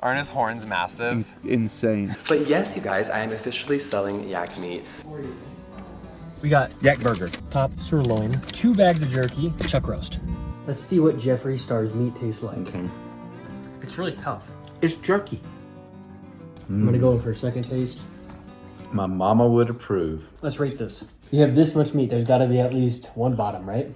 Aren't his horns massive? Insane. But yes, you guys, I am officially selling yak meat. We got yak burger, top sirloin, 2 bags of jerky, chuck roast. Let's see what Jeffree Star's meat tastes like. Okay. It's really tough. It's jerky. I'm gonna go in for a second taste. My mama would approve. Let's rate this. You have this much meat, there's gotta be at least one bottom, right?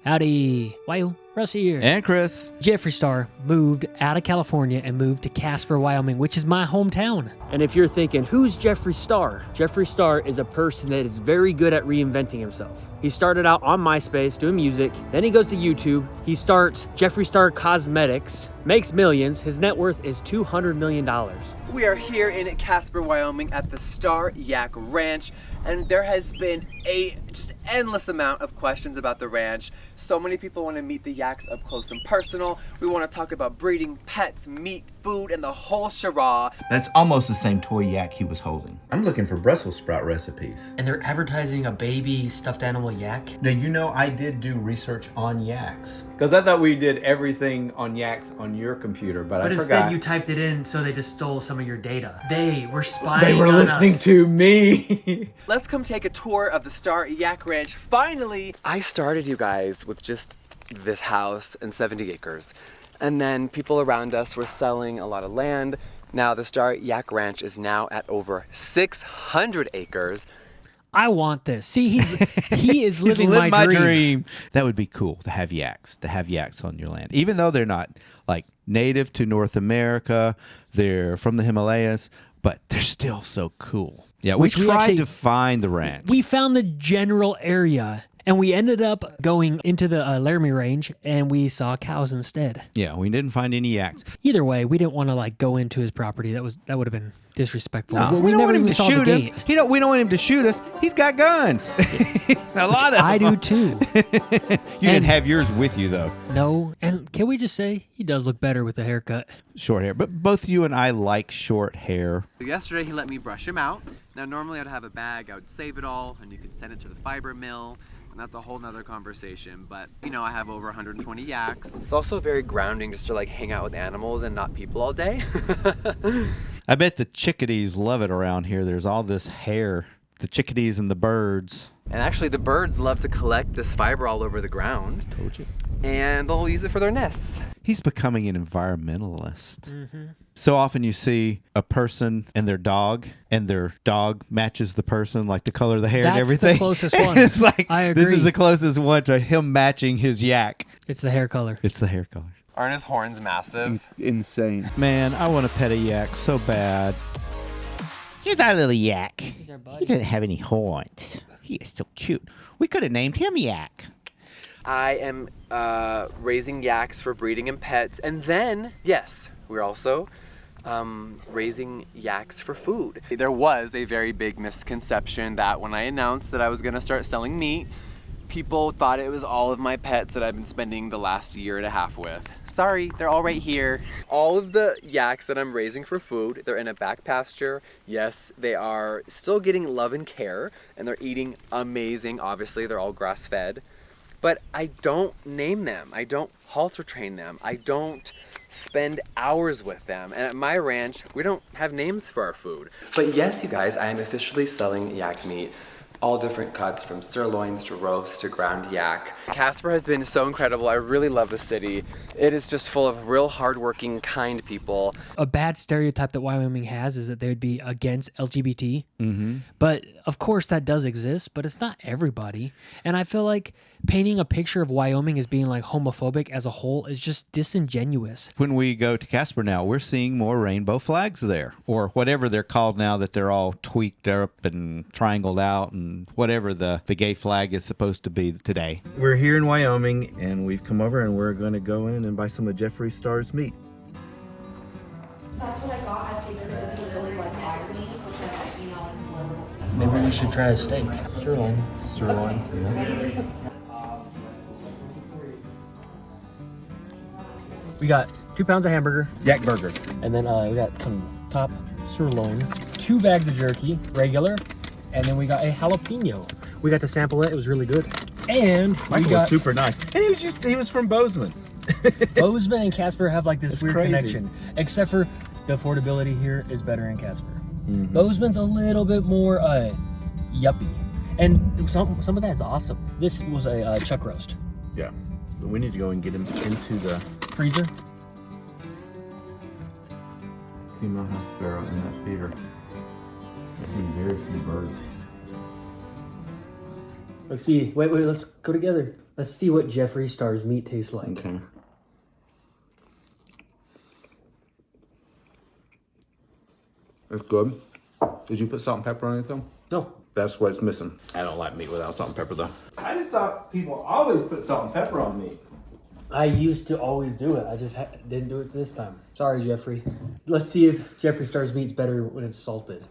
Howdy, Wyo, Russ here. And Chris. Jeffree Star moved out of California and moved to Casper, Wyoming, which is my hometown. And if you're thinking, who's Jeffree Star? Jeffree Star is a person that is very good at reinventing himself. He started out on MySpace doing music, then he goes to YouTube, he starts Jeffree Star Cosmetics, makes millions, his net worth is $200 million. We are here in Casper, Wyoming at the Star Yak Ranch, and there has been a just endless amount of questions about the ranch. So many people want to meet the yaks up close and personal. We want to talk about breeding, pets, meat, food, and the whole charade. That's almost the same toy yak he was holding. I'm looking for Brussels sprout recipes. And they're advertising a baby stuffed animal yak. Now, you know I did do research on yaks. Because I thought we did everything on yaks on your computer, but I forgot. Instead you typed it in, so they just stole some of your data. They were spying They were on listening us. to me. Let's come take a tour of the Star Yak Ranch. Finally, I started, you guys, with just this house and 70 acres. And then people around us were selling a lot of land. Now the Star Yak Ranch is now at over 600 acres. I want this. See, he is living my dream. That would be cool to have yaks on your land. Even though they're not like native to North America, they're from the Himalayas, but they're still so cool. Yeah, we tried to find the ranch. We found the general area, and we ended up going into the Laramie Range, and we saw cows instead. Yeah, we didn't find any yaks. Either way, we didn't want to like go into his property. That would have been disrespectful. No, we don't never want him even to saw shoot the him. gate. We don't want him to shoot us. He's got guns. A lot of I them. do too. You didn't have yours with you though. No, and can we just say he does look better with the haircut? Short hair, but both you and I like short hair. Yesterday he let me brush him out. Now normally I'd have a bag, I would save it all, and you could send it to the fiber mill. And that's a whole nother conversation, but you know, I have over 120 yaks. It's also very grounding just to like hang out with animals and not people all day. I bet the chickadees love it around here. There's all this hair. The chickadees and the birds. And actually the birds love to collect this fiber all over the ground. Told you. And they'll use it for their nests. He's becoming an environmentalist. Mm-hmm. So often you see a person and their dog matches the person, like the color of the hair and everything. That's the closest one. It's like, I agree. this is the closest one to him matching his yak. It's the hair color. It's the hair color. Aren't his horns massive? Insane. Man, I want to pet a yak so bad. Here's our little yak. He's our buddy. He doesn't have any horns. He is so cute. We could have named him Yak. I am raising yaks for breeding and pets, and then, yes, we're also raising yaks for food. There was a very big misconception that when I announced that I was going to start selling meat, people thought it was all of my pets that I've been spending the last year and a half with. Sorry, they're all right here. All of the yaks that I'm raising for food, they're in a back pasture. Yes, they are still getting love and care, and they're eating amazing. Obviously, they're all grass-fed. But I don't name them. I don't halter train them. I don't spend hours with them. And at my ranch, we don't have names for our food. But yes, you guys, I am officially selling yak meat. All different cuts, from sirloins to roast to ground yak. Casper has been so incredible. I really love the city. It is just full of real hardworking, kind people. A bad stereotype that Wyoming has is that they would be against LGBT. Mm-hmm. But of course that does exist, but it's not everybody. And I feel like painting a picture of Wyoming as being like homophobic as a whole is just disingenuous. When we go to Casper now, we're seeing more rainbow flags there, or whatever they're called now, that they're all tweaked up and triangled out and whatever the gay flag is supposed to be today. We're here in Wyoming, and we've come over, and we're going to go in and buy some of Jeffree Star's meat. That's what I got. I figured it would be really like irony, so that, you know, it's little. Maybe we should try a steak. Sirloin. Sirloin. Yeah. We got 2 pounds of hamburger, Yak burger. and then we got some top sirloin, 2 bags of jerky, regular, and then we got a jalapeno. We got to sample it. It was really good. And Michael we got was super nice. And he was from Bozeman. Bozeman and Casper have like this weird crazy. connection, except for the affordability here is better in Casper. Bozeman's a little bit more yuppie, and some of that is awesome. This was a chuck roast. Yeah. But we need to go and get him into the Freezer. Female house sparrow in that feeder. I've seen very few birds. Let's see. Wait, let's go together. Let's see what Jeffree Star's meat tastes like. Okay. It's good. Did you put salt and pepper on anything? No. That's what it's missing. I don't like meat without salt and pepper though. I just thought people always put salt and pepper on meat. I used to always do it. I just didn't do it this time. Sorry, Jeffree. Let's see if Jeffree Star's meat's better when it's salted.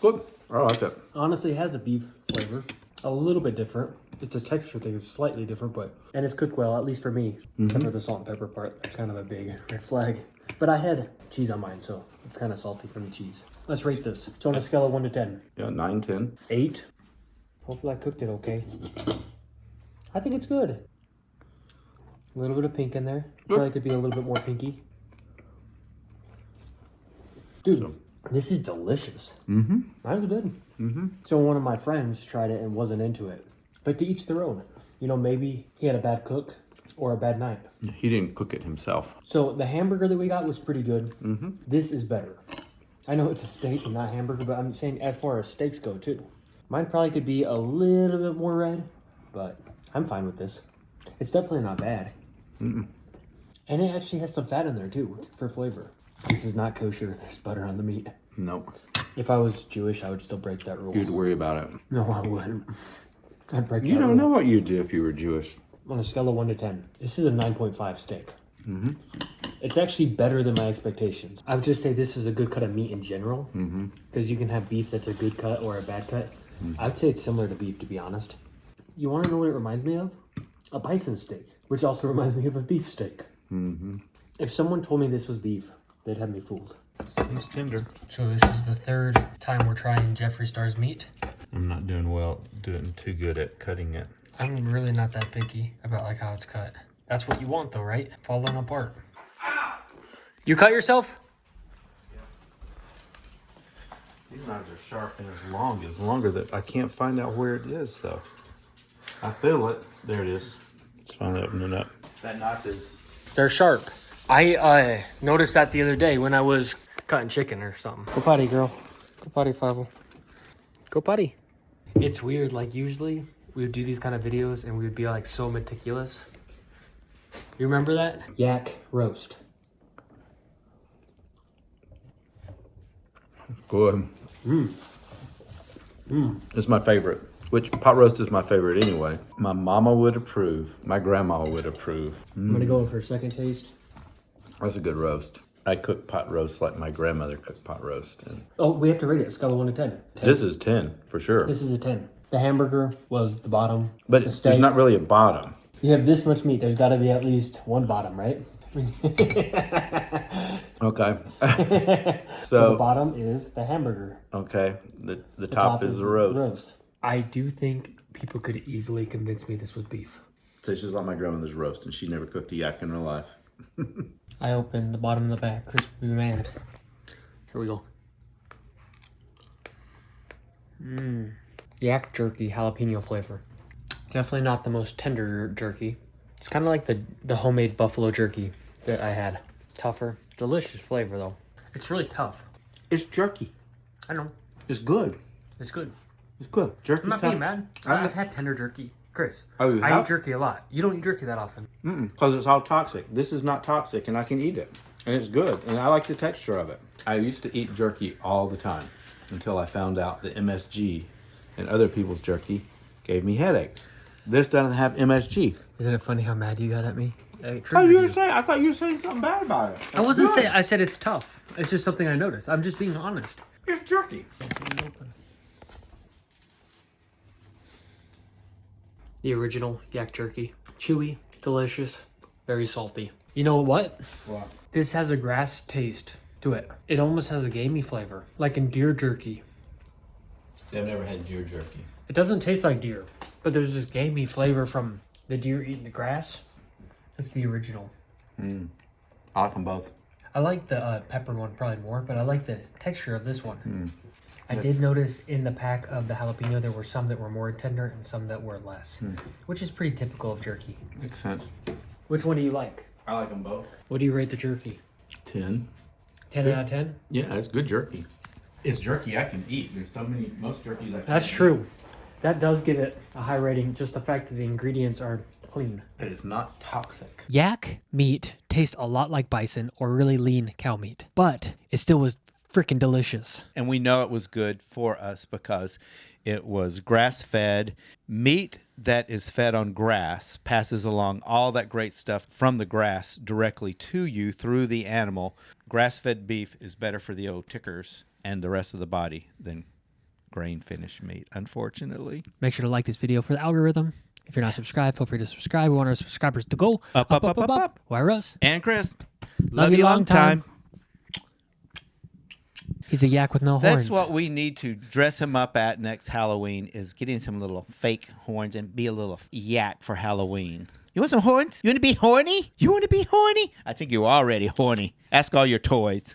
Good. I like it. Honestly, it has a beef flavor. A little bit different. It's a texture thing. It's slightly different, and it's cooked well, at least for me. Except for the salt and pepper part. That's kind of a big red flag. But I had cheese on mine, so it's kind of salty from the cheese. Let's rate this. It's on a scale of 1 to 10. Yeah, 9, 10. 8. Hopefully I cooked it okay. I think it's good. A little bit of pink in there. Probably could be a little bit more pinky. Dude, this is delicious. Mm-hmm. That was good. Mm-hmm. So one of my friends tried it and wasn't into it. But to each their own. You know, maybe he had a bad cook or a bad night. He didn't cook it himself. So the hamburger that we got was pretty good. Mm-hmm. This is better. I know it's a steak and not hamburger, but I'm saying as far as steaks go too. Mine probably could be a little bit more red, but I'm fine with this. It's definitely not bad. Mm-mm. And it actually has some fat in there too, for flavor. This is not kosher. There's butter on the meat. Nope. If I was Jewish, I would still break that rule. You'd worry about it. No, I wouldn't. I'd break that You don't rule. know what you'd do if you were Jewish. On a scale of 1 to 10, this is a 9.5 steak. Mm-hmm. It's actually better than my expectations. I would just say this is a good cut of meat in general, because you can have beef that's a good cut or a bad cut. I would say it's similar to beef, to be honest. You want to know what it reminds me of? A bison steak, which also reminds me of a beef steak. Mm-hmm. If someone told me this was beef, they'd have me fooled. Seems tender. So this is the third time we're trying Jeffree Star's meat. I'm not doing too good at cutting it. I'm really not that picky about like how it's cut. That's what you want though, right? Falling apart. You cut yourself? These knives are sharp and as long. It's longer that I can't find out where it is though. I feel it. There it is. Let's finally open it up. That knife is... They're sharp. I noticed that the other day when I was cutting chicken or something. Go potty, girl. Go potty, Fievel. Go potty. It's weird. Like usually we would do these kind of videos and we would be like so meticulous. You remember that? Yak roast. Good. It's my favorite. Which pot roast is my favorite anyway. My mama would approve. My grandma would approve. I'm gonna go in for a second taste. That's a good roast. I cook pot roast like my grandmother cooked pot roast. And Oh, we have to rate it. Scale of 1 to 10. 10. this is 10 for sure. This is a 10. The hamburger was the bottom. But the there's steak. not really a bottom. You have this much meat. There's got to be at least one bottom, right? Okay. So the bottom is the hamburger. Okay. The top is the roast. I do think people could easily convince me this was beef. Tastes just like my grandmother's roast, and she never cooked a yak in her life. I opened the bottom of the bag. Crispy man. Here we go. Yak jerky, jalapeno flavor. Definitely not the most tender jerky. It's kind of like the homemade buffalo jerky that I had. Tougher. Delicious flavor though. It's really tough. It's jerky. I know. It's good. It's good. It's good. Jerky's I'm not tough. being mad. I've had tender jerky. Chris, Oh, you I have? eat jerky a lot. You don't eat jerky that often. Because it's all toxic. This is not toxic, and I can eat it. And it's good, and I like the texture of it. I used to eat jerky all the time until I found out that MSG and other people's jerky gave me headaches. This doesn't have MSG. Isn't it funny how mad you got at me? I thought you were saying something bad about it. I wasn't saying. I said it's tough. It's just something I noticed. I'm just being honest. It's jerky. The original yak jerky. Chewy, delicious, very salty. You know what? What? This has a grass taste to it. It almost has a gamey flavor, like in deer jerky. See, I've never had deer jerky. It doesn't taste like deer, but there's this gamey flavor from the deer eating the grass. It's the original. I like them both. I like the pepper one probably more, but I like the texture of this one. I did notice in the pack of the jalapeno there were some that were more tender and some that were less, which is pretty typical of jerky. Makes sense. Which one do you like? I like them both. What do you rate the jerky? 10. 10 out of 10? Yeah, it's good jerky. It's jerky I can eat. There's most jerkies I can That's true. That does give it a high rating, just the fact that the ingredients are clean. It is not toxic. Yak meat tastes a lot like bison or really lean cow meat, but it still was freaking delicious. And we know it was good for us because it was grass-fed. Meat that is fed on grass passes along all that great stuff from the grass directly to you through the animal. Grass-fed beef is better for the old tickers and the rest of the body than grain-finished meat, unfortunately. Make sure to like this video for the algorithm. If you're not subscribed, feel free to subscribe. We want our subscribers to go Up. Why, Russ? And Chris, Love you long time. He's a yak with no horns. That's what we need to dress him up at next Halloween, is getting some little fake horns and be a little yak for Halloween. You want some horns? You want to be horny? You want to be horny? I think you're already horny. Ask all your toys.